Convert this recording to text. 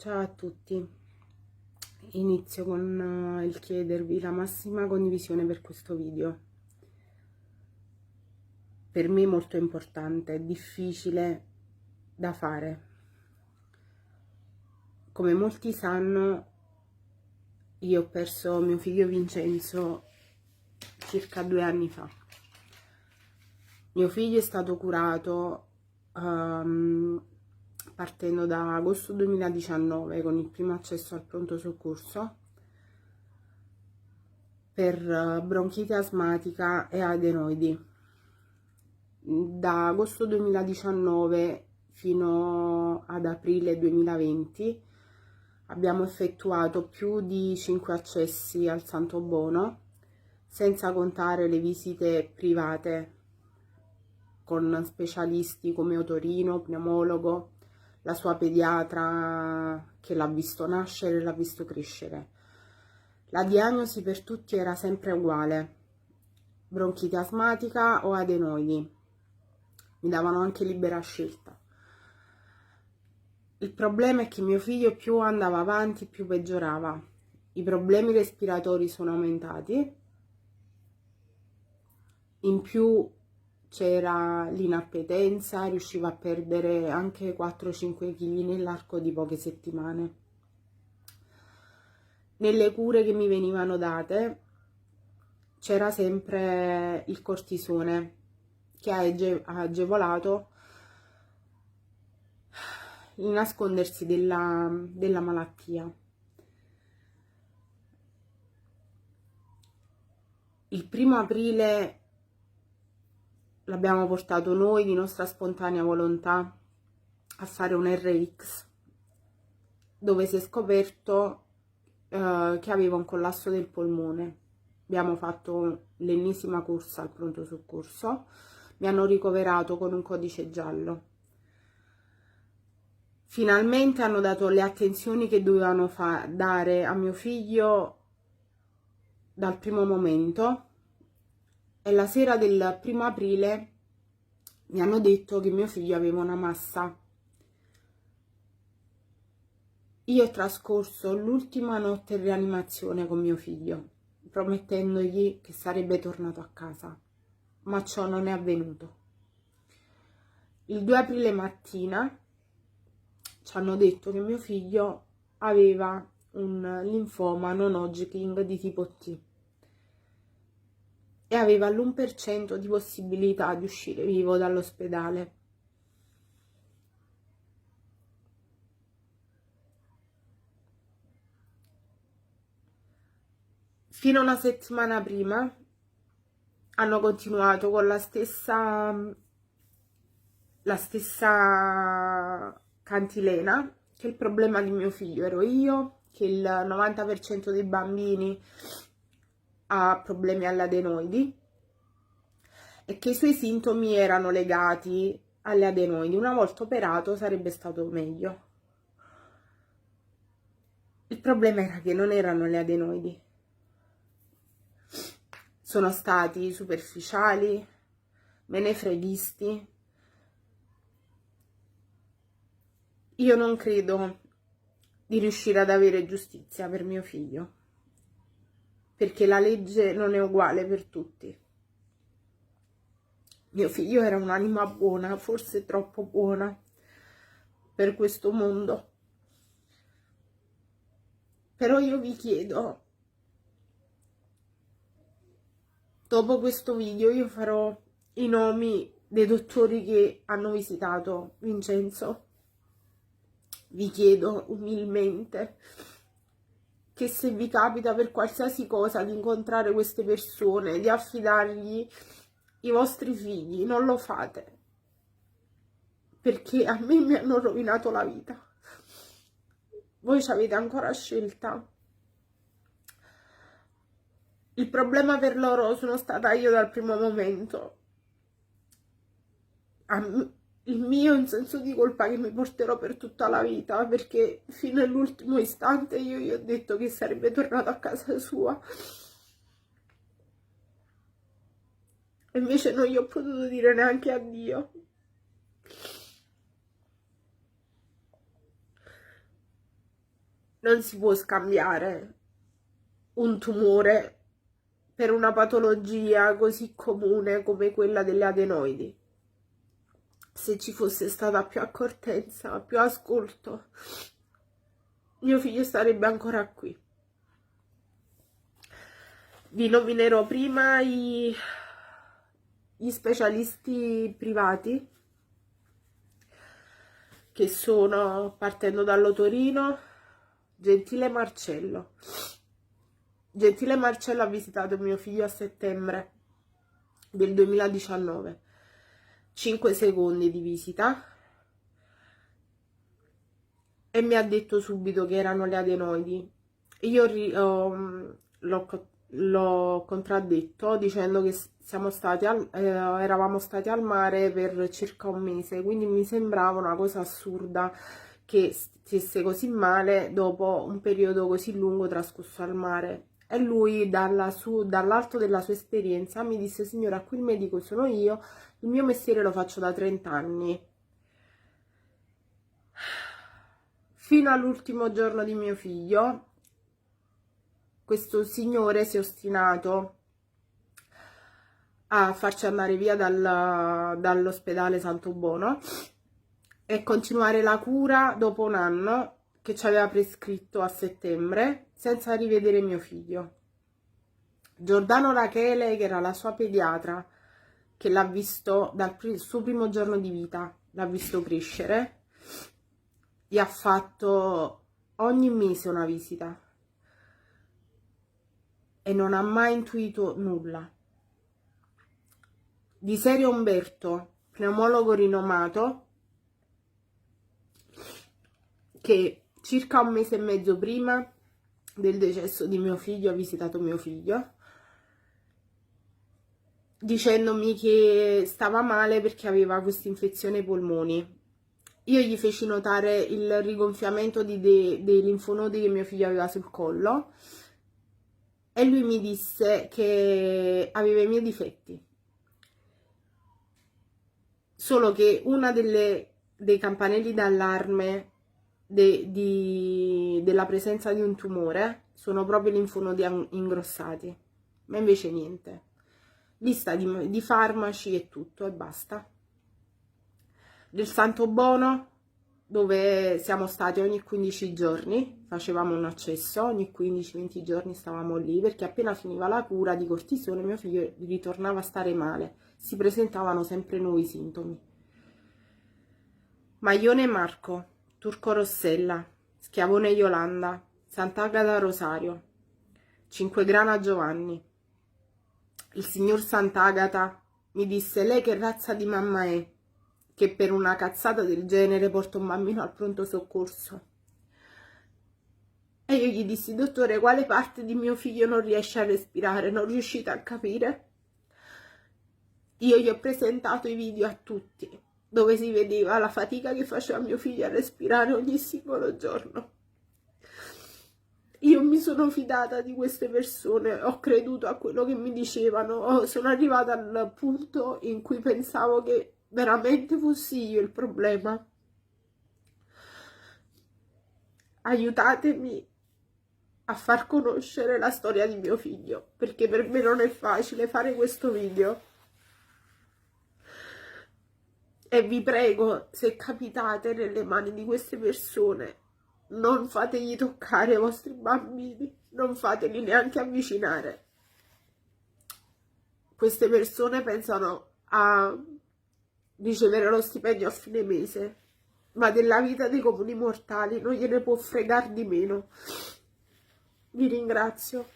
Ciao a tutti, inizio con il chiedervi la massima condivisione per questo video. Per me è molto importante, è difficile da fare. Come molti sanno, io ho perso mio figlio Vincenzo circa 2 anni fa. Mio figlio è stato curato partendo da agosto 2019 con il primo accesso al pronto soccorso per bronchite asmatica e adenoidi. Da agosto 2019 fino ad aprile 2020 abbiamo effettuato più di 5 accessi al Santo Bono, senza contare le visite private con specialisti come otorino, pneumologo, la sua pediatra che l'ha visto nascere e l'ha visto crescere. La diagnosi per tutti era sempre uguale: bronchite asmatica o adenoidi. Mi davano anche libera scelta. Il problema è che mio figlio più andava avanti più peggiorava. I problemi respiratori sono aumentati, in più c'era l'inappetenza, riusciva a perdere anche 4-5 kg nell'arco di poche settimane. Nelle cure che mi venivano date c'era sempre il cortisone, che ha agevolato il nascondersi della malattia. Il 1° aprile l'abbiamo portato noi di nostra spontanea volontà a fare un RX, dove si è scoperto che aveva un collasso del polmone. Abbiamo fatto l'ennesima corsa al pronto soccorso, mi hanno ricoverato con un codice giallo. Finalmente hanno dato le attenzioni che dovevano dare a mio figlio dal primo momento, e la sera del 1° aprile mi hanno detto che mio figlio aveva una massa. Io ho trascorso l'ultima notte in rianimazione con mio figlio, promettendogli che sarebbe tornato a casa, ma ciò non è avvenuto. Il 2 aprile mattina ci hanno detto che mio figlio aveva un linfoma non Hodgkin di tipo T e aveva l'1% di possibilità di uscire vivo dall'ospedale. Fino a una settimana prima hanno continuato con la stessa cantilena, che il problema di mio figlio ero io, che il 90% dei bambini ha problemi all'adenoidi e che i suoi sintomi erano legati alle adenoidi. Una volta operato sarebbe stato meglio. Il problema era che non erano le adenoidi, sono stati superficiali, menefreghisti. Io non credo di riuscire ad avere giustizia per mio figlio, perché la legge non è uguale per tutti. Mio figlio era un'anima buona, forse troppo buona per questo mondo. Però io vi chiedo, dopo questo video io farò i nomi dei dottori che hanno visitato Vincenzo. Vi chiedo umilmente che se vi capita per qualsiasi cosa di incontrare queste persone, di affidargli i vostri figli, non lo fate, perché a me mi hanno rovinato la vita. Voi ci avete ancora scelta. Il problema per loro sono stata io dal primo momento. Il mio è un senso di colpa che mi porterò per tutta la vita, perché fino all'ultimo istante io gli ho detto che sarebbe tornato a casa sua. E invece non gli ho potuto dire neanche addio. non si può scambiare un tumore per una patologia così comune come quella delle adenoidi. Se ci fosse stata più accortezza, più ascolto, mio figlio sarebbe ancora qui. Vi nominerò prima gli specialisti privati, che sono, partendo dall'otorino, Gentile Marcello. Gentile Marcello ha visitato mio figlio a settembre del 2019, 5 secondi di visita, e mi ha detto subito che erano le adenoidi. Io l'ho contraddetto dicendo che eravamo stati al mare per circa un mese, quindi mi sembrava una cosa assurda che stesse così male dopo un periodo così lungo trascorso al mare. E lui, dall'alto della sua esperienza, mi disse: signora, qui il medico sono io, il mio mestiere lo faccio da 30 anni. Fino all'ultimo giorno di mio figlio, questo signore si è ostinato a farci andare via dall'ospedale Santo Bono e continuare la cura dopo un anno che ci aveva prescritto a settembre, senza rivedere mio figlio. Giordano Rachele, che era la sua pediatra, che l'ha visto dal suo primo giorno di vita, l'ha visto crescere, gli ha fatto ogni mese una visita e non ha mai intuito nulla. Di Serio Umberto, pneumologo rinomato, che circa un mese e mezzo prima del decesso di mio figlio ha visitato mio figlio, dicendomi che stava male perché aveva questa infezione ai polmoni. Io gli feci notare il rigonfiamento dei linfonodi che mio figlio aveva sul collo e lui mi disse che aveva i miei difetti, solo che una dei campanelli d'allarme della presenza di un tumore sono proprio i linfonodi ingrossati, ma invece niente. Lista di farmaci e tutto e basta. Del Santo Bono, dove siamo stati ogni 15 giorni, facevamo un accesso, ogni 15-20 giorni stavamo lì, perché appena finiva la cura di cortisone mio figlio ritornava a stare male, si presentavano sempre nuovi sintomi. Maglione Marco, Turco Rossella, Schiavone Yolanda, Sant'Agata Rosario, Cinquegrana Giovanni. Il signor Sant'Agata mi disse: lei che razza di mamma è, che per una cazzata del genere porta un bambino al pronto soccorso? E io gli dissi: dottore, quale parte di mio figlio non riesce a respirare? Non riuscite a capire? Io gli ho presentato i video a tutti, dove si vedeva la fatica che faceva mio figlio a respirare ogni singolo giorno. Io mi sono fidata di queste persone, ho creduto a quello che mi dicevano, sono arrivata al punto in cui pensavo che veramente fossi io il problema. Aiutatemi a far conoscere la storia di mio figlio, perché per me non è facile fare questo video. E vi prego, se capitate nelle mani di queste persone, non fategli toccare i vostri bambini, non fateli neanche avvicinare. Queste persone pensano a ricevere lo stipendio a fine mese, ma della vita dei comuni mortali non gliene può fregare di meno. Vi ringrazio.